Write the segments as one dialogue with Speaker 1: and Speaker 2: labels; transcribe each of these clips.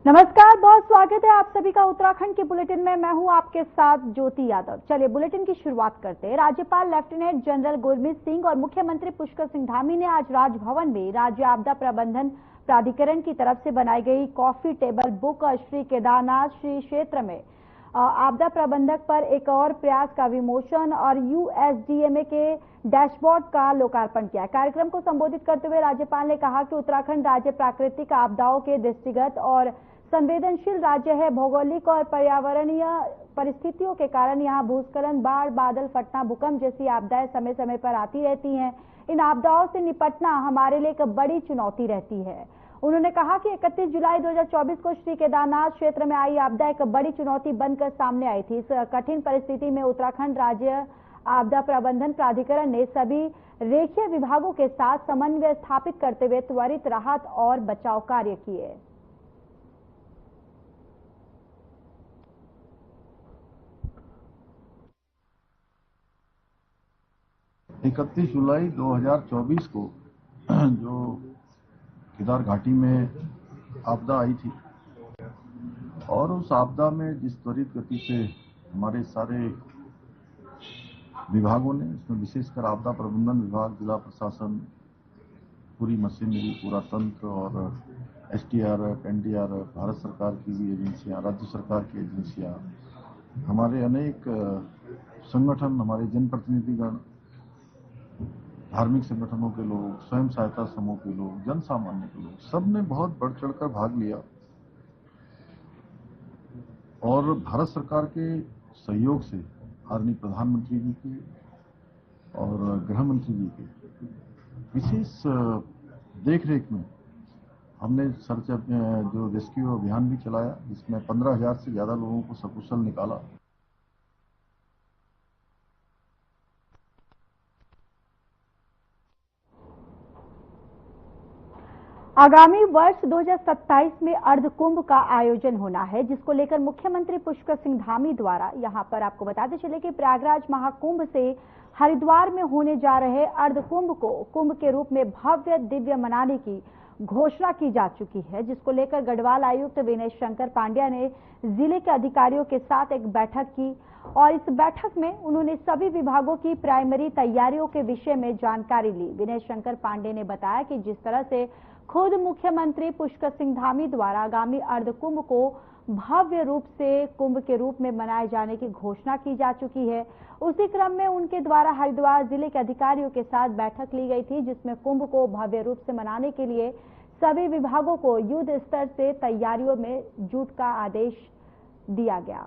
Speaker 1: नमस्कार, बहुत स्वागत है आप सभी का उत्तराखंड के बुलेटिन में। मैं हूं आपके साथ ज्योति यादव। चलिए बुलेटिन की शुरुआत करते हैं। राज्यपाल लेफ्टिनेंट जनरल गुरमीत सिंह और मुख्यमंत्री पुष्कर सिंह धामी ने आज राजभवन में राज्य आपदा प्रबंधन प्राधिकरण की तरफ से बनाई गई कॉफी टेबल बुक और श्री केदारनाथ श्री क्षेत्र में आपदा प्रबंधक पर एक और प्रयास का विमोचन और यूएसडीएमए के डैशबोर्ड का लोकार्पण किया। कार्यक्रम को संबोधित करते हुए राज्यपाल ने कहा कि उत्तराखंड राज्य प्राकृतिक आपदाओं के दृष्टिगत और संवेदनशील राज्य है। भौगोलिक और पर्यावरणीय परिस्थितियों के कारण यहाँ भूस्खलन, बाढ़, बादल फटना, भूकंप जैसी आपदाएं समय समय पर आती रहती हैं। इन आपदाओं से निपटना हमारे लिए एक बड़ी चुनौती रहती है। उन्होंने कहा कि 31 जुलाई 2024 को श्री केदारनाथ क्षेत्र में आई आपदा एक बड़ी चुनौती बनकर सामने आई थी। इस कठिन परिस्थिति में उत्तराखंड राज्य आपदा प्रबंधन प्राधिकरण ने सभी रेखीय विभागों के साथ समन्वय स्थापित करते हुए त्वरित राहत और बचाव कार्य किए।
Speaker 2: 31 जुलाई 2024 को जो केदार घाटी में आपदा आई थी और उस आपदा में जिस त्वरित गति से हमारे सारे विभागों ने, इसमें विशेषकर आपदा प्रबंधन विभाग, जिला प्रशासन, पूरी मशीनरी, पूरा तंत्र और एसडीआरएफ, एनडीआरएफ, भारत सरकार की भी एजेंसियां, राज्य सरकार की एजेंसियां, हमारे अनेक संगठन, हमारे जनप्रतिनिधिगण, धार्मिक संगठनों के लोग, स्वयं सहायता समूह के लोग, जन सामान्य के लोग, सबने बहुत बढ़ चढ़कर भाग लिया और भारत सरकार के सहयोग से आदरणीय प्रधानमंत्री जी के और गृह मंत्री जी के विशेष देखरेख में हमने सर्च जो रेस्क्यू अभियान भी चलाया, जिसमें 15,000 से ज्यादा लोगों को सकुशल निकाला।
Speaker 1: आगामी वर्ष 2027 में अर्धकुंभ का आयोजन होना है, जिसको लेकर मुख्यमंत्री पुष्कर सिंह धामी द्वारा यहां पर आपको बताते चले कि प्रयागराज महाकुंभ से हरिद्वार में होने जा रहे अर्धकुंभ को कुंभ के रूप में भव्य दिव्य मनाने की घोषणा की जा चुकी है, जिसको लेकर गढ़वाल आयुक्त विनय शंकर पांड्या ने जिले के अधिकारियों के साथ एक बैठक की और इस बैठक में उन्होंने सभी विभागों की प्राइमरी तैयारियों के विषय में जानकारी ली। विनय शंकर पांडे ने बताया कि जिस तरह से खुद मुख्यमंत्री पुष्कर सिंह धामी द्वारा आगामी अर्धकुंभ को भव्य रूप से कुंभ के रूप में मनाए जाने की घोषणा की जा चुकी है, उसी क्रम में उनके द्वारा हरिद्वार जिले के अधिकारियों के साथ बैठक ली गई थी, जिसमें कुंभ को भव्य रूप से मनाने के लिए सभी विभागों को युद्ध स्तर से तैयारियों में जुट का आदेश दिया गया।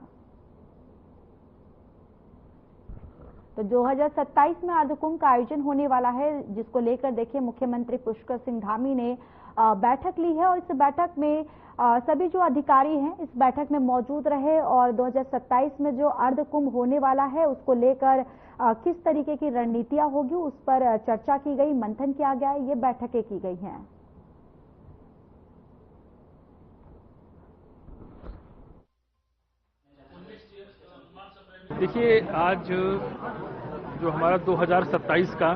Speaker 1: तो 2027 में अर्धकुंभ का आयोजन होने वाला है, जिसको लेकर देखिए मुख्यमंत्री पुष्कर सिंह धामी ने बैठक ली है और इस बैठक में सभी जो अधिकारी हैं इस बैठक में मौजूद रहे और 2027 में जो अर्धकुंभ होने वाला है उसको लेकर किस तरीके की रणनीतियां होगी उस पर चर्चा की गई, मंथन किया गया, ये बैठकें की गई हैं।
Speaker 3: देखिए, आज जो हमारा 2027 का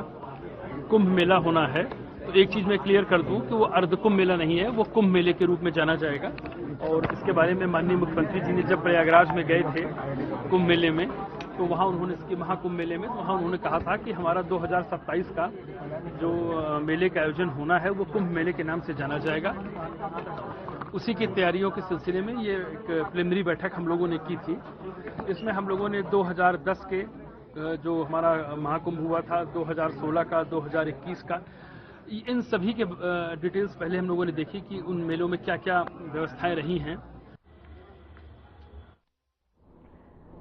Speaker 3: कुंभ मेला होना है, तो एक चीज मैं क्लियर कर दूं कि वो अर्धकुंभ मेला नहीं है, वो कुंभ मेले के रूप में जाना जाएगा। और इसके बारे में माननीय मुख्यमंत्री जी ने जब प्रयागराज में गए थे कुंभ मेले में, तो वहां उन्होंने महाकुंभ मेले में, तो वहां उन्होंने कहा था कि हमारा 2027 का जो मेले का आयोजन होना है वो कुंभ मेले के नाम से जाना जाएगा। उसी की तैयारियों के सिलसिले में ये एक प्रिलिमिनरी बैठक हम लोगों ने की थी। इसमें हम लोगों ने 2010 के जो हमारा महाकुंभ हुआ था, 2016 का, 2021 का, इन सभी के डिटेल्स पहले हम लोगों ने देखी कि उन मेलों में क्या क्या व्यवस्थाएं रही हैं।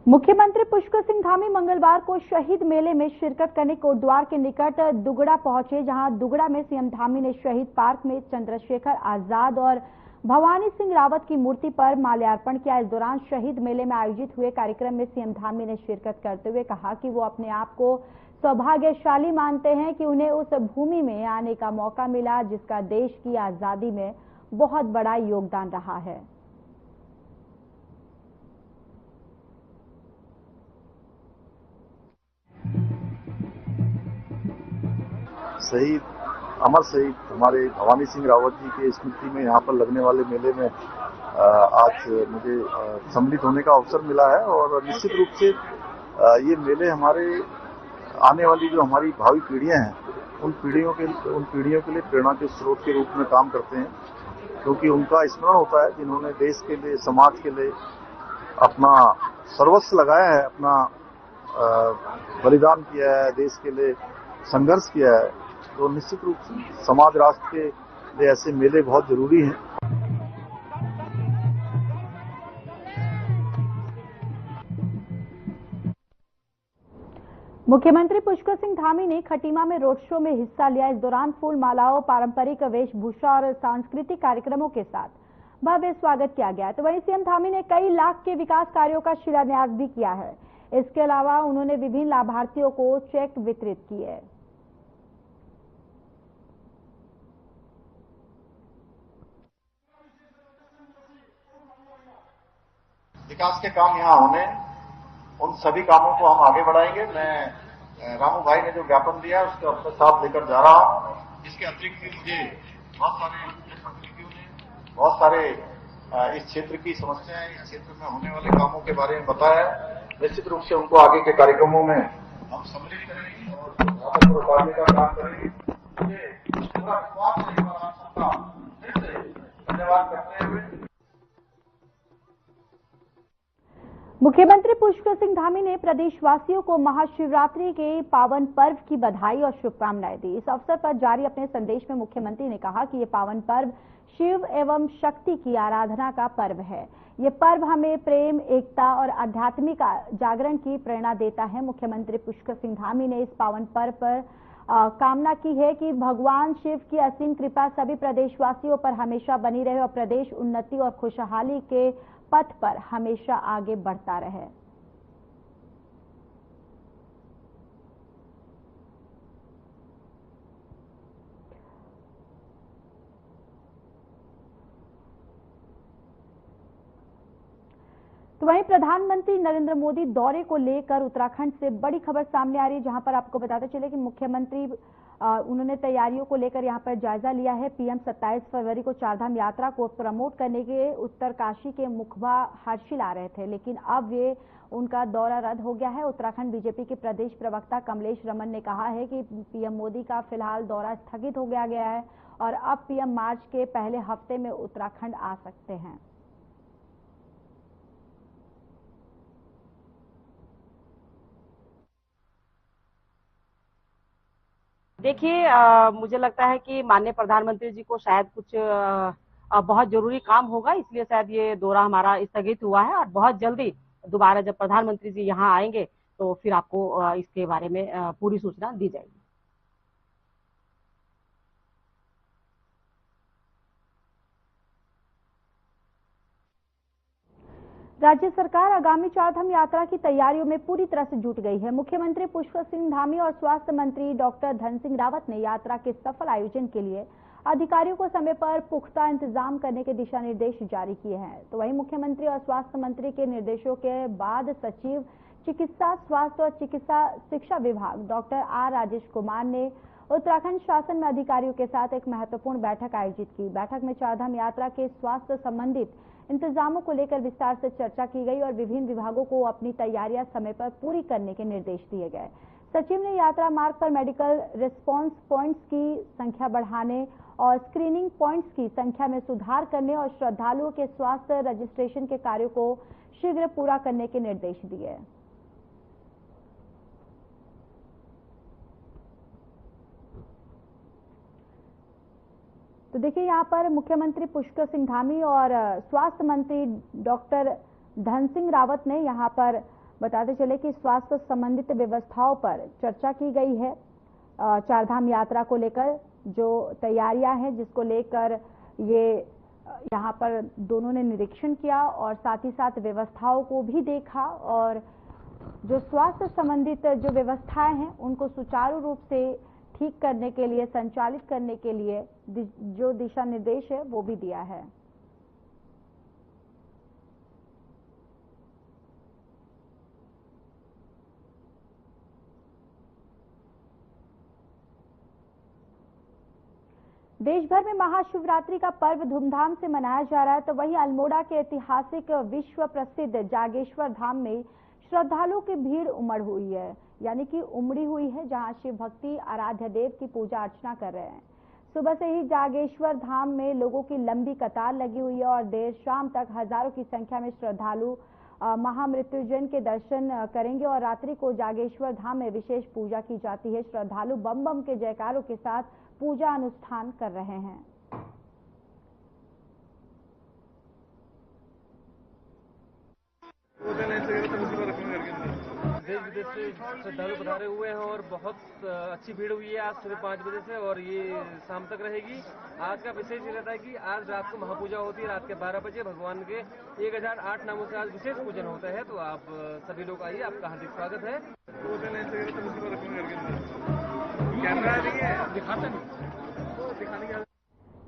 Speaker 1: मुख्यमंत्री पुष्कर सिंह धामी मंगलवार को शहीद मेले में शिरकत करने कोटद्वार के निकट दुगड़ा पहुंचे, जहां दुगड़ा में सीएम धामी ने शहीद पार्क में चंद्रशेखर आजाद और भवानी सिंह रावत की मूर्ति पर माल्यार्पण किया। इस दौरान शहीद मेले में आयोजित हुए कार्यक्रम में सीएम धामी ने शिरकत करते हुए कहा कि वो अपने आप को सौभाग्यशाली मानते हैं कि उन्हें उस भूमि में आने का मौका मिला जिसका देश की आजादी में बहुत बड़ा योगदान रहा है।
Speaker 2: अमर शहीद हमारे भवानी सिंह रावत जी के स्मृति में यहाँ पर लगने वाले मेले में आज मुझे सम्मिलित होने का अवसर मिला है और निश्चित रूप से ये मेले हमारे आने वाली जो हमारी भावी पीढ़ियां हैं उन पीढ़ियों के लिए प्रेरणा के स्रोत के रूप में काम करते हैं, क्योंकि उनका स्मरण होता है जिन्होंने देश के लिए, समाज के लिए अपना सर्वस्व लगाया है, अपना बलिदान किया है, देश के लिए संघर्ष किया है। तो निश्चित रूप से समाज राष्ट्र के लिए ऐसे मेले बहुत जरूरी हैं।
Speaker 1: मुख्यमंत्री पुष्कर सिंह धामी ने खटीमा में रोड शो में हिस्सा लिया। इस दौरान फूल मालाओं, पारंपरिक वेशभूषा और सांस्कृतिक कार्यक्रमों के साथ भव्य स्वागत किया गया। तो वहीं सीएम धामी ने कई लाख के विकास कार्यों का शिलान्यास भी किया है। इसके अलावा उन्होंने विभिन्न लाभार्थियों को चेक वितरित किए।
Speaker 2: विकास के काम यहाँ होने, उन सभी कामों को हम आगे बढ़ाएंगे। मैं रामू भाई ने जो ज्ञापन दिया उसको अपने साथ लेकर जा रहा हूँ। इसके अतिरिक्त भी मुझे बहुत सारे इस क्षेत्र की समस्याएं, इस क्षेत्र में होने वाले कामों के बारे में बताया। निश्चित रूप से उनको आगे के कार्यक्रमों में हम सम्मिलित करेंगे और उतारने का काम करेंगे। मुझे पूरा विश्वास है और आप सबका फिर से धन्यवाद करते हुए
Speaker 1: मुख्यमंत्री पुष्कर सिंह धामी ने प्रदेशवासियों को महाशिवरात्रि के पावन पर्व की बधाई और शुभकामनाएं दी। इस अवसर पर जारी अपने संदेश में मुख्यमंत्री ने कहा कि ये पावन पर्व शिव एवं शक्ति की आराधना का पर्व है। ये पर्व हमें प्रेम, एकता और आध्यात्मिक जागरण की प्रेरणा देता है। मुख्यमंत्री पुष्कर सिंह धामी ने इस पावन पर्व पर कामना की है कि भगवान शिव की असीम कृपा सभी प्रदेशवासियों पर हमेशा बनी रहे और प्रदेश उन्नति और खुशहाली के पथ पर हमेशा आगे बढ़ता रहे। तो वहीं प्रधानमंत्री नरेंद्र मोदी दौरे को लेकर उत्तराखंड से बड़ी खबर सामने आ रही है, जहां पर आपको बताते चले कि मुख्यमंत्री उन्होंने तैयारियों को लेकर यहां पर जायजा लिया है। पीएम 27 फरवरी को चारधाम यात्रा को प्रमोट करने के उत्तरकाशी के मुखबा हर्षिल आ रहे थे, लेकिन अब ये उनका दौरा रद्द हो गया है। उत्तराखंड बीजेपी के प्रदेश प्रवक्ता कमलेश रमन ने कहा है कि पीएम मोदी का फिलहाल दौरा स्थगित हो गया है और अब पीएम मार्च के पहले हफ्ते में उत्तराखंड आ सकते हैं।
Speaker 4: देखिए, मुझे लगता है कि माननीय प्रधानमंत्री जी को शायद कुछ बहुत जरूरी काम होगा, इसलिए शायद ये दौरा हमारा स्थगित हुआ है और बहुत जल्दी दोबारा जब प्रधानमंत्री जी यहाँ आएंगे तो फिर आपको इसके बारे में पूरी सूचना दी जाएगी।
Speaker 1: राज्य सरकार आगामी चारधाम यात्रा की तैयारियों में पूरी तरह से जुट गई है। मुख्यमंत्री पुष्कर सिंह धामी और स्वास्थ्य मंत्री डॉक्टर धन सिंह रावत ने यात्रा के सफल आयोजन के लिए अधिकारियों को समय पर पुख्ता इंतजाम करने के दिशा निर्देश जारी किए हैं। तो वहीं मुख्यमंत्री और स्वास्थ्य मंत्री के निर्देशों के बाद सचिव चिकित्सा, स्वास्थ्य और चिकित्सा शिक्षा विभाग डॉक्टर आर राजेश कुमार ने उत्तराखंड शासन में अधिकारियों के साथ एक महत्वपूर्ण बैठक आयोजित की। बैठक में चारधाम यात्रा के स्वास्थ्य संबंधित इंतजामों को लेकर विस्तार से चर्चा की गई और विभिन्न विभागों को अपनी तैयारियां समय पर पूरी करने के निर्देश दिए गए। सचिव ने यात्रा मार्ग पर मेडिकल रिस्पांस पॉइंट्स की संख्या बढ़ाने और स्क्रीनिंग पॉइंट्स की संख्या में सुधार करने और श्रद्धालुओं के स्वास्थ्य रजिस्ट्रेशन के कार्यों को शीघ्र पूरा करने के निर्देश दिए। तो देखिए, यहाँ पर मुख्यमंत्री पुष्कर सिंह धामी और स्वास्थ्य मंत्री डॉक्टर धन सिंह रावत ने यहाँ पर बताते चले कि स्वास्थ्य संबंधित व्यवस्थाओं पर चर्चा की गई है। चारधाम यात्रा को लेकर जो तैयारियां हैं, जिसको लेकर ये यहाँ पर दोनों ने निरीक्षण किया और साथ ही साथ व्यवस्थाओं को भी देखा और जो स्वास्थ्य संबंधित जो व्यवस्थाएं हैं उनको सुचारू रूप से ठीक करने के लिए, संचालित करने के लिए जो दिशा निर्देश है वो भी दिया है। देश भर में महाशिवरात्रि का पर्व धूमधाम से मनाया जा रहा है, तो वहीं अल्मोड़ा के ऐतिहासिक विश्व प्रसिद्ध जागेश्वर धाम में श्रद्धालुओं की भीड़ उमड़ हुई है, यानी कि उमड़ी हुई है, जहां शिव भक्ति आराध्य देव की पूजा अर्चना कर रहे हैं। सुबह से ही जागेश्वर धाम में लोगों की लंबी कतार लगी हुई है और देर शाम तक हजारों की संख्या में श्रद्धालु महामृत्युंजय के दर्शन करेंगे और रात्रि को जागेश्वर धाम में विशेष पूजा की जाती है। श्रद्धालु बम बम के जयकारों के साथ पूजा अनुष्ठान कर रहे हैं।
Speaker 5: देश विदेश से श्रद्धालु पधारे हुए हैं और बहुत अच्छी भीड़ हुई है आज सुबह 5 बजे से और ये शाम तक रहेगी। आज का विशेष ये रहता है कि आज रात को महापूजा होती है, रात के 12 बजे भगवान के 1008 नामों से आज विशेष पूजन होता है। तो आप सभी लोग आइए, आपका हार्दिक स्वागत है। कैमरा नहीं है, दिखाता नहीं, दिखाने की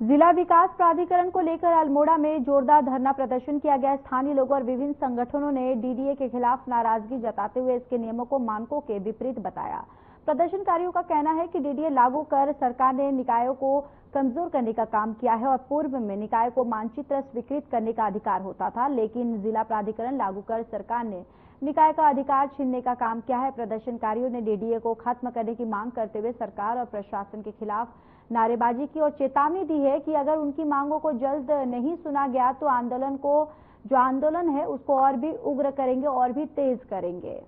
Speaker 1: जिला विकास प्राधिकरण को लेकर अल्मोड़ा में जोरदार धरना प्रदर्शन किया गया। स्थानीय लोगों और विभिन्न संगठनों ने डीडीए के खिलाफ नाराजगी जताते हुए इसके नियमों को मानकों के विपरीत बताया। प्रदर्शनकारियों का कहना है कि डीडीए लागू कर सरकार ने निकायों को कमजोर करने का काम किया है और पूर्व में निकाय को मानचित्र स्वीकृत करने का अधिकार होता था, लेकिन जिला प्राधिकरण लागू कर सरकार ने निकाय का अधिकार छीनने का काम किया है। प्रदर्शनकारियों ने डीडीए को खत्म करने की मांग करते हुए सरकार और प्रशासन के खिलाफ नारेबाजी की और चेतावनी दी है कि अगर उनकी मांगों को जल्द नहीं सुना गया तो आंदोलन है उसको और भी उग्र करेंगे और भी तेज करेंगे।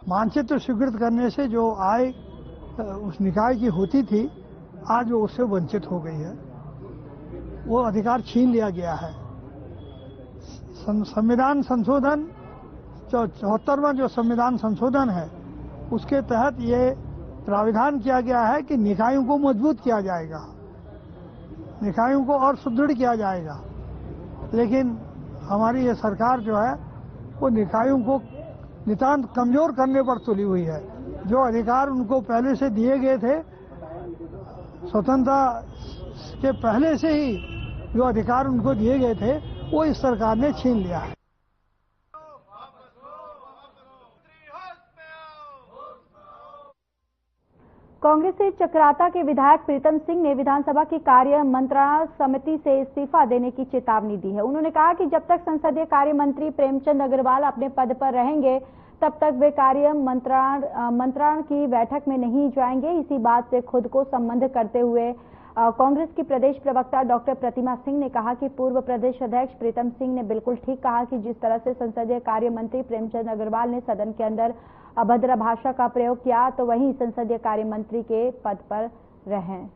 Speaker 6: मानचित्र स्वीकृत करने से जो आय उस निकाय की होती थी, आज वो उससे वंचित हो गई है। वो अधिकार छीन लिया गया है। संविधान संशोधन 74वां जो संविधान संशोधन है उसके तहत ये प्राविधान किया गया है कि निकायों को मजबूत किया जाएगा, निकायों को और सुदृढ़ किया जाएगा। लेकिन हमारी ये सरकार जो है वो निकायों को नितांत कमजोर करने पर तुली हुई है। जो अधिकार उनको पहले से दिए गए थे, स्वतंत्रता के पहले से ही जो अधिकार उनको दिए गए थे वो इस सरकार ने छीन लिया है।
Speaker 1: कांग्रेस से चक्राता के विधायक प्रीतम सिंह ने विधानसभा की कार्य मंत्रणा समिति से इस्तीफा देने की चेतावनी दी है। उन्होंने कहा कि जब तक संसदीय कार्य मंत्री प्रेमचंद अग्रवाल अपने पद पर रहेंगे तब तक वे कार्य मंत्रणा की बैठक में नहीं जाएंगे। इसी बात से खुद को संबंध करते हुए कांग्रेस की प्रदेश प्रवक्ता डॉक्टर प्रतिमा सिंह ने कहा कि पूर्व प्रदेश अध्यक्ष प्रीतम सिंह ने बिल्कुल ठीक कहा कि जिस तरह से संसदीय कार्य मंत्री प्रेमचंद अग्रवाल ने सदन के अंदर अभद्र भाषा का प्रयोग किया तो वहीं संसदीय कार्य मंत्री के पद पर रहें।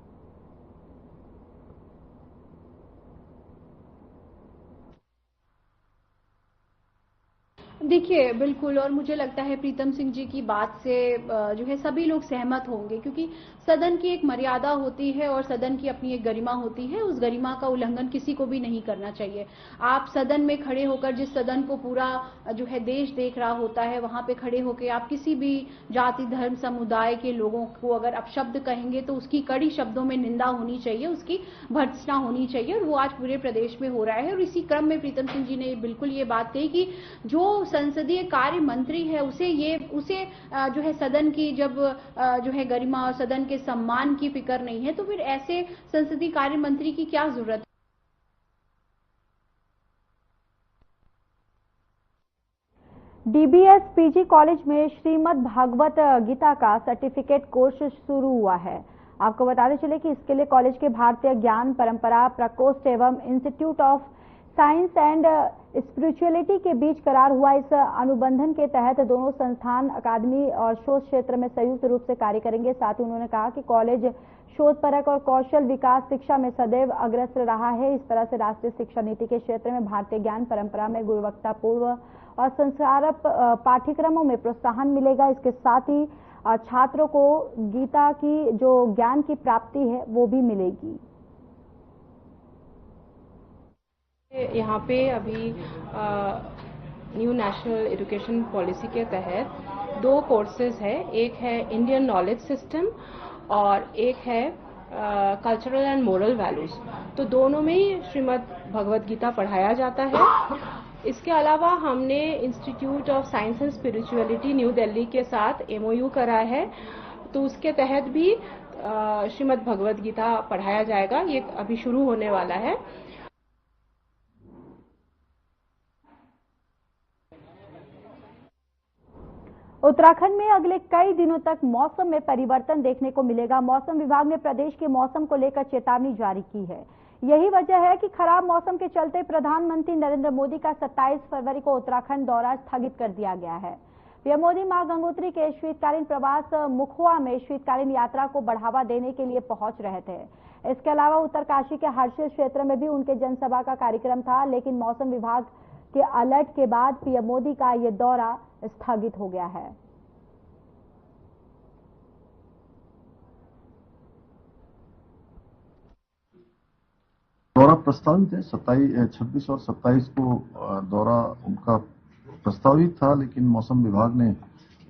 Speaker 7: देखिए बिल्कुल, और मुझे लगता है प्रीतम सिंह जी की बात से जो है सभी लोग सहमत होंगे, क्योंकि सदन की एक मर्यादा होती है और सदन की अपनी एक गरिमा होती है। उस गरिमा का उल्लंघन किसी को भी नहीं करना चाहिए। आप सदन में खड़े होकर, जिस सदन को पूरा जो है देश देख रहा होता है, वहां पे खड़े होकर आप किसी भी जाति धर्म समुदाय के लोगों को अगर अपशब्द कहेंगे तो उसकी कड़ी शब्दों में निंदा होनी चाहिए, उसकी भर्त्सना होनी चाहिए, और वो आज पूरे प्रदेश में हो रहा है। और इसी क्रम में प्रीतम सिंह जी ने बिल्कुल ये बात कही कि जो संसदीय कार्य मंत्री है उसे जो है सदन की जब जो है गरिमा और सदन के सम्मान की फिक्र नहीं है तो फिर ऐसे संसदीय कार्य मंत्री की क्या जरूरत है।
Speaker 1: डीबीएस पीजी कॉलेज में श्रीमद् भागवत गीता का सर्टिफिकेट कोर्स शुरू हुआ है। आपको बताते चले कि इसके लिए कॉलेज के भारतीय ज्ञान परंपरा प्रकोष्ठ एवं institute of science and spirituality के बीच करार हुआ। इस अनुबंधन के तहत दोनों संस्थान अकादमी और शोध क्षेत्र में संयुक्त रूप से कार्य करेंगे। साथ ही उन्होंने कहा कि कॉलेज शोधपरक और कौशल विकास शिक्षा में सदैव अग्रसर रहा है। इस तरह से राष्ट्रीय शिक्षा नीति के क्षेत्र में भारतीय ज्ञान परंपरा में गुणवत्तापूर्ण और संस्कारक पाठ्यक्रमों में प्रोत्साहन मिलेगा। इसके साथ ही छात्रों को गीता की जो ज्ञान की प्राप्ति है वो भी मिलेगी।
Speaker 8: यहाँ पे अभी न्यू नेशनल एजुकेशन पॉलिसी के तहत 2 कोर्सेज है। एक है इंडियन नॉलेज सिस्टम और एक है कल्चरल एंड मोरल वैल्यूज। तो दोनों में ही श्रीमद् भगवत गीता पढ़ाया जाता है इसके अलावा हमने institute of science and spirituality new Delhi के साथ एमओयू करा है, तो उसके तहत भी श्रीमद् भगवद गीता पढ़ाया जाएगा। ये अभी शुरू होने वाला है।
Speaker 1: उत्तराखंड में अगले कई दिनों तक मौसम में परिवर्तन देखने को मिलेगा। मौसम विभाग ने प्रदेश के मौसम को लेकर चेतावनी जारी की है। यही वजह है कि खराब मौसम के चलते प्रधानमंत्री नरेंद्र मोदी का 27 फरवरी को उत्तराखंड दौरा स्थगित कर दिया गया है। पीएम मोदी मां गंगोत्री के शीतकालीन प्रवास मुखुआ में शीतकालीन यात्रा को बढ़ावा देने के लिए पहुंच रहे थे। इसके अलावा उत्तरकाशी के हर्षिल क्षेत्र में भी उनके जनसभा का कार्यक्रम था, लेकिन मौसम विभाग के अलर्ट के बाद पीएम मोदी का ये दौरा स्थगित हो गया है।
Speaker 2: दौरा प्रस्तावित है 26 और 27 को दौरा उनका प्रस्तावित था, लेकिन मौसम विभाग ने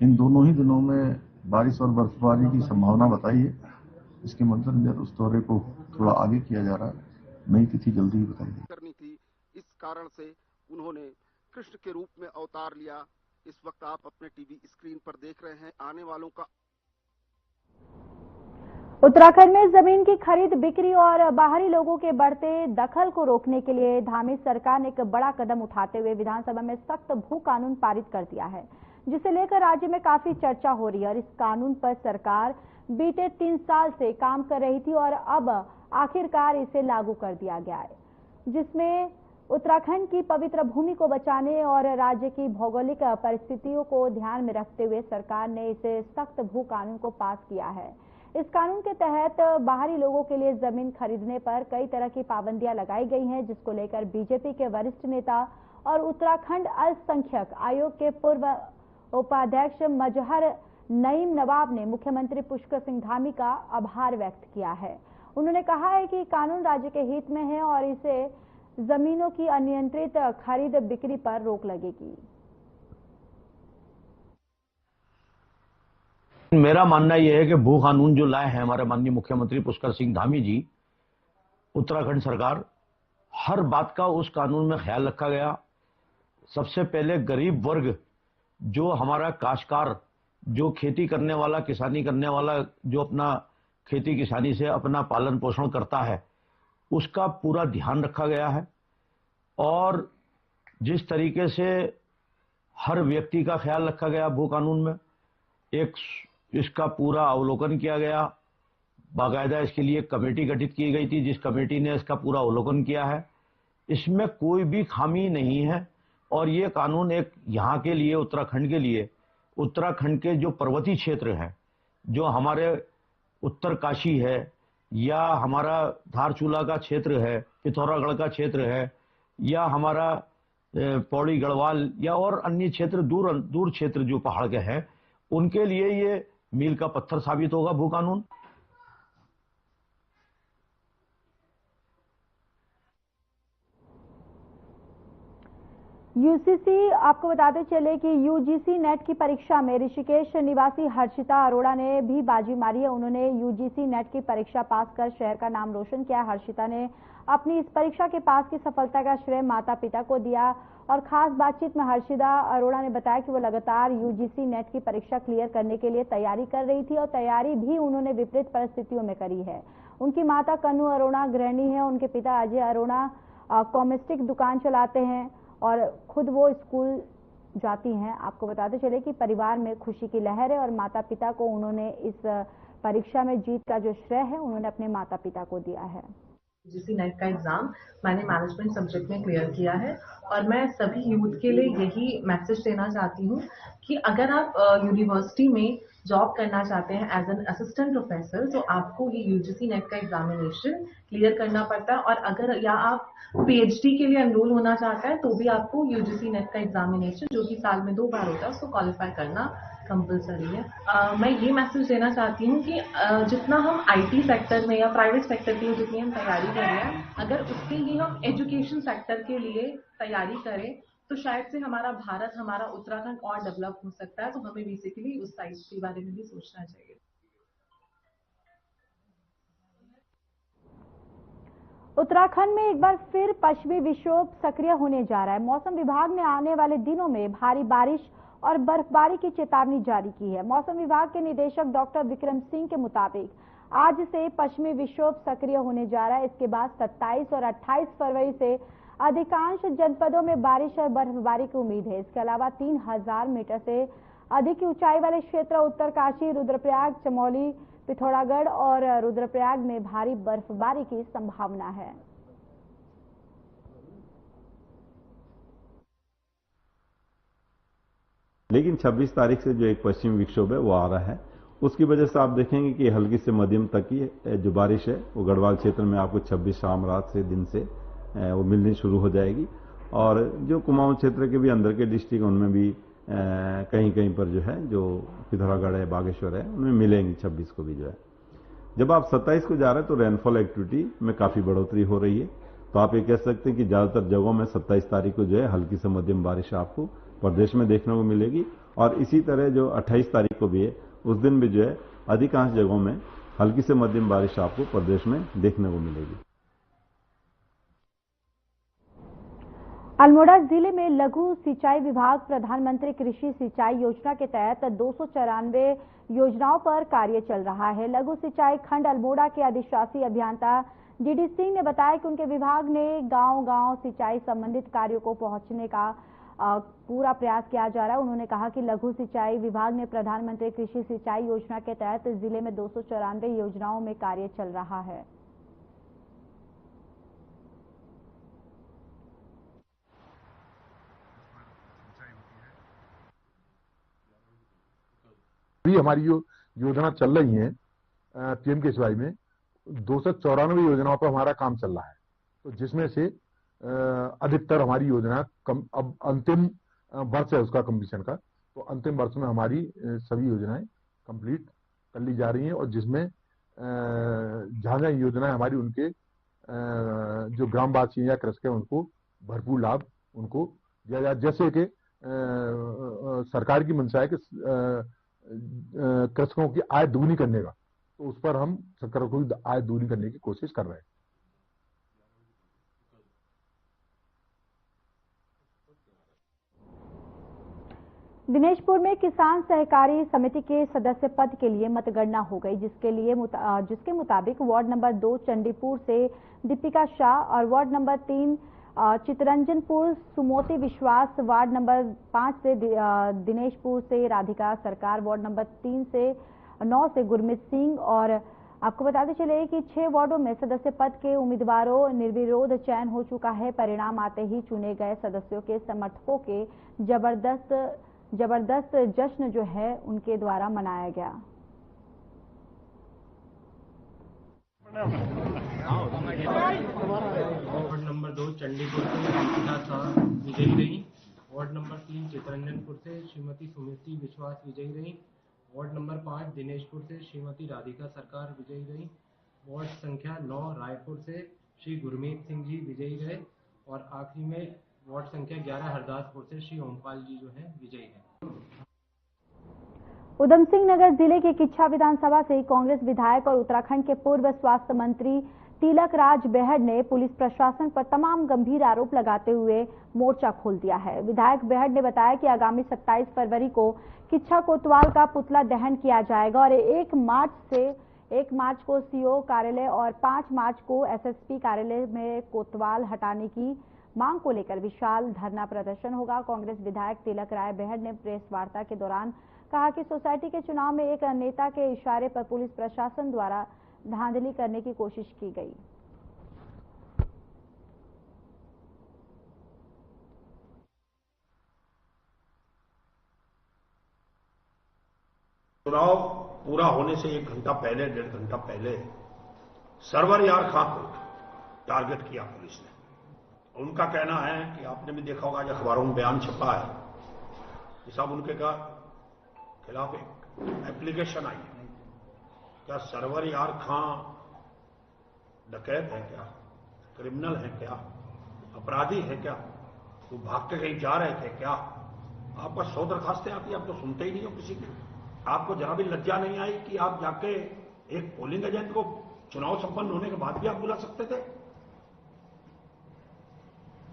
Speaker 2: इन दोनों ही दिनों में बारिश और बर्फबारी की संभावना बताई है। इसके मद्देनजर उस दौरे को थोड़ा आगे किया जा रहा है। नई तिथि जल्दी ही बताई
Speaker 9: करनी थी। इस कारण से उन्होंने कृष्ण के रूप में अवतार लिया। इस वक्त आप अपने टीवी स्क्रीन पर देख रहे हैं आने वालों का।
Speaker 1: उत्तराखंड में जमीन की खरीद बिक्री और बाहरी लोगों के बढ़ते दखल को रोकने के लिए धामी सरकार ने एक बड़ा कदम उठाते हुए विधानसभा में सख्त भू कानून पारित कर दिया है, जिसे लेकर राज्य में काफी चर्चा हो रही है। और इस कानून पर सरकार बीते 3 साल से काम कर रही थी और अब आखिरकार इसे लागू कर दिया गया है, जिसमें उत्तराखंड की पवित्र भूमि को बचाने और राज्य की भौगोलिक परिस्थितियों को ध्यान में रखते हुए सरकार ने इसे सख्त भू कानून को पास किया है। इस कानून के तहत बाहरी लोगों के लिए जमीन खरीदने पर कई तरह की पाबंदियां लगाई गई हैं, जिसको लेकर बीजेपी के वरिष्ठ नेता और उत्तराखंड अल्पसंख्यक आयोग के पूर्व उपाध्यक्ष मजहर नईम नवाब ने मुख्यमंत्री पुष्कर सिंह धामी का आभार व्यक्त किया है। उन्होंने कहा है कि कानून राज्य के हित में है और इसे जमीनों की अनियंत्रित खरीद बिक्री पर रोक लगेगी।
Speaker 10: मेरा मानना यह है कि भू कानून जो लाए हैं हमारे माननीय मुख्यमंत्री पुष्कर सिंह धामी जी, उत्तराखंड सरकार, हर बात का उस कानून में ख्याल रखा गया। सबसे पहले गरीब वर्ग जो हमारा काश्तकार, जो खेती करने वाला, किसानी करने वाला, जो अपना खेती किसानी से अपना पालन पोषण करता है, उसका पूरा ध्यान रखा गया है। और जिस तरीके से हर व्यक्ति का ख्याल रखा गया भू कानून में, एक इसका पूरा अवलोकन किया गया। बाकायदा इसके लिए कमेटी गठित की गई थी, जिस कमेटी ने इसका पूरा अवलोकन किया है। इसमें कोई भी खामी नहीं है और ये कानून एक यहाँ के लिए, उत्तराखंड के लिए, उत्तराखंड के जो पर्वतीय क्षेत्र हैं, जो हमारे उत्तरकाशी है या हमारा धारचूला का क्षेत्र है, पिथौरागढ़ का क्षेत्र है, या हमारा पौड़ी गढ़वाल या और अन्य क्षेत्र, दूर क्षेत्र जो पहाड़ के हैं, उनके लिए ये मील का पत्थर साबित होगा भू कानून।
Speaker 1: यूजीसी, आपको बताते चले कि यूजीसी नेट की परीक्षा में ऋषिकेश निवासी हर्षिता अरोड़ा ने भी बाजी मारी है। उन्होंने यूजीसी नेट की परीक्षा पास कर शहर का नाम रोशन किया। हर्षिता ने अपनी इस परीक्षा के पास की सफलता का श्रेय माता पिता को दिया और खास बातचीत में हर्षिता अरोड़ा ने बताया कि वो लगातार यूजीसी नेट की परीक्षा क्लियर करने के लिए तैयारी कर रही थी और तैयारी भी उन्होंने विपरीत परिस्थितियों में करी है। उनकी माता कन्नू अरोड़ा गृहिणी है, उनके पिता अजय अरोड़ा कॉस्मेटिक दुकान चलाते हैं और खुद वो स्कूल जाती हैं। आपको बताते चले कि परिवार में खुशी की लहर है और माता पिता को उन्होंने इस परीक्षा में जीत का जो श्रेय है उन्होंने अपने माता पिता को दिया है।
Speaker 11: यूजीसी नेट का एग्जाम मैंने मैनेजमेंट सब्जेक्ट में क्लियर किया है और मैं सभी यूथ के लिए यही मैसेज देना चाहती हूँ कि अगर आप यूनिवर्सिटी में जॉब करना चाहते हैं एज एन असिस्टेंट प्रोफेसर, तो आपको ये यूजीसी नेट का एग्जामिनेशन क्लियर करना पड़ता है। और अगर या आप पीएचडी के लिए एनरोल होना चाहते हैं तो भी आपको यूजीसी नेट का एग्जामिनेशन, जो कि साल में 2 बार होता है, उसको क्वालिफाई करना कंपलसरी है। मैं ये मैसेज देना चाहती हूँ कि जितना हम आईटी सेक्टर में या प्राइवेट सेक्टर के लिए जितनी हम तैयारी कर रहे हैं, अगर उसके लिए हम एजुकेशन सेक्टर के लिए तैयारी करें तो शायद से हमारा भारत, हमारा उत्तराखंड और डेवलप हो सकता है। तो हमें बेसिकली उस साइड के बारे में भी सोचना चाहिए।
Speaker 1: उत्तराखंड में एक बार फिर पश्चिमी विक्षोभ सक्रिय होने जा रहा है। मौसम विभाग ने आने वाले दिनों में भारी बारिश और बर्फबारी की चेतावनी जारी की है। मौसम विभाग के निदेशक डॉक्टर विक्रम सिंह के मुताबिक आज से पश्चिमी विक्षोभ सक्रिय होने जा रहा है। इसके बाद 27 और 28 फरवरी से अधिकांश जनपदों में बारिश और बर्फबारी की उम्मीद है। इसके अलावा 3000 मीटर से अधिक की ऊंचाई वाले क्षेत्र उत्तरकाशी, रुद्रप्रयाग, चमोली, पिथौरागढ़ और रुद्रप्रयाग में भारी बर्फबारी की संभावना है।
Speaker 12: लेकिन 26 तारीख से जो एक पश्चिमी विक्षोभ है वो आ रहा है, उसकी वजह से आप देखेंगे कि हल्की से मध्यम तक की जो बारिश है वो गढ़वाल क्षेत्र में आपको 26 शाम रात से दिन से वो मिलनी शुरू हो जाएगी। और जो कुमाऊं क्षेत्र के भी अंदर के डिस्ट्रिक्ट उनमें भी कहीं कहीं पर जो है, जो पिथौरागढ़ है, बागेश्वर है, उनमें मिलेंगी 26 को भी जो है। जब आप 27 को जा रहे हैं तो रेनफॉल एक्टिविटी में काफी बढ़ोतरी हो रही है। तो आप ये कह सकते हैं कि ज्यादातर जगहों में 27 तारीख को जो है हल्की से मध्यम बारिश आपको प्रदेश में देखने को मिलेगी। और इसी तरह जो 28 तारीख को भी है, उस दिन भी जो है अधिकांश जगहों में हल्की से मध्यम बारिश आपको प्रदेश में देखने को मिलेगी।
Speaker 1: अल्मोड़ा जिले में लघु सिंचाई विभाग प्रधानमंत्री कृषि सिंचाई योजना के तहत 294 योजनाओं पर कार्य चल रहा है। लघु सिंचाई खंड अल्मोड़ा के अधिशासी अभियंता जीडी सिंह ने बताया कि उनके विभाग ने गांव-गांव सिंचाई संबंधित कार्यों को पहुंचने का पूरा प्रयास किया जा रहा है। उन्होंने कहा कि लघु सिंचाई विभाग ने प्रधानमंत्री कृषि सिंचाई योजना के तहत जिले में 294 योजनाओं में कार्य चल रहा है।
Speaker 13: अभी हमारी जो योजना चल रही है पीएम केसीवाई में 294 योजनाओं पर हमारा काम चल रहा है। तो जिसमें से अधिकतर हमारी योजना अब अंतिम वर्ष है उसका कंप्लीशन का, तो अंतिम वर्ष में हमारी सभी योजनाएं कंप्लीट कर ली जा रही हैं। और जिसमें जहां योजनाएं हमारी उनके जो ग्रामवासी या कृषक है उनको भरपूर लाभ उनको दिया जाए। जैसे कि सरकार की मंशा है कि कृषकों की आय दोगुनी करने का, तो उस पर हम कृषकों की आय दोगुनी करने की कोशिश कर रहे हैं।
Speaker 1: दिनेशपुर में किसान सहकारी समिति के सदस्य पद के लिए मतगणना हो गई, जिसके मुताबिक वार्ड नंबर 2 चंडीपुर से दीपिका शाह और वार्ड नंबर 3 चितरंजनपुर सुमोती विश्वास, वार्ड नंबर 5 से दिनेशपुर से राधिका सरकार, वार्ड नंबर 3 से 9 से गुरमीत सिंह। और आपको बताते चले कि 6 वार्डों में सदस्य पद के उम्मीदवारों निर्विरोध चयन हो चुका है। परिणाम आते ही चुने गए सदस्यों के समर्थकों के जबरदस्त जश्न जो है उनके द्वारा मनाया गया।
Speaker 14: वार्ड नंबर 2 चंडीपुर से दीपिका शाह विजयी रही। वार्ड नंबर 3 चितरंजनपुर से श्रीमती सुमिति विश्वास विजयी रही। वार्ड नंबर 5 दिनेशपुर से श्रीमती राधिका सरकार विजयी रही। वार्ड संख्या 9 रायपुर से श्री गुरमीत सिंह जी विजयी रहे। और आखिरी में वार्ड संख्या 11 हरदासपुर से श्री ओमपाल जी जो है विजयी है।
Speaker 1: उधम सिंह नगर जिले के किच्छा विधानसभा से कांग्रेस विधायक और उत्तराखंड के पूर्व स्वास्थ्य मंत्री तिलक राज बेहड ने पुलिस प्रशासन पर तमाम गंभीर आरोप लगाते हुए मोर्चा खोल दिया है। विधायक बेहड ने बताया कि आगामी 27 फरवरी को किच्छा कोतवाल का पुतला दहन किया जाएगा और 1 मार्च को सीओ कार्यालय और 5 मार्च को एसएसपी कार्यालय में कोतवाल हटाने की मांग को लेकर विशाल धरना प्रदर्शन होगा। कांग्रेस विधायक तिलक राय बेहड ने प्रेस वार्ता के दौरान कहा कि सोसाइटी के चुनाव में एक नेता के इशारे पर पुलिस प्रशासन द्वारा धांधली करने की कोशिश की गई।
Speaker 15: चुनाव पूरा होने से 1 घंटा पहले, 1.5 घंटा पहले सरवर यार खां को टारगेट किया पुलिस ने। उनका कहना है कि आपने भी देखा होगा, अखबारों में बयान छपा है कि साहब उनके खिलाफ एक एप्लीकेशन आई है। क्या सरवर यार खां डकैत है क्या, क्रिमिनल है क्या, अपराधी है क्या, वो भाग के कहीं जा रहे थे क्या? आपका 100 दरखास्तें आती, आप तो सुनते ही नहीं हो किसी की। आपको जरा भी लज्जा नहीं आई कि आप जाके एक पोलिंग एजेंट को चुनाव संपन्न होने के बाद भी आप बुला सकते थे?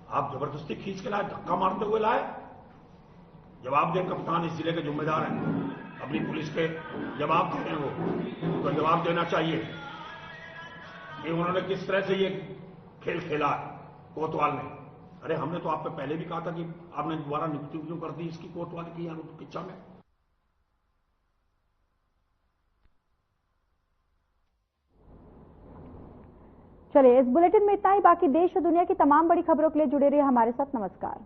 Speaker 15: आप जबरदस्ती खींच के लाए, धक्का मारते हुए लाए। जवाब दें कप्तान, इस जिले के जिम्मेदार हैं, अपनी पुलिस के जवाब दे रहे हैं, वो तो जवाब देना चाहिए कि उन्होंने किस तरह से ये खेल खेला है कोतवाल ने। अरे हमने तो आप पे पहले भी कहा था कि आपने दोबारा नियुक्ति क्यों कर दी इसकी कोतवाल की इच्छा में।
Speaker 1: चलिए, इस बुलेटिन में इतना ही। बाकी देश और दुनिया की तमाम बड़ी खबरों के लिए जुड़े रहिए हमारे साथ। नमस्कार।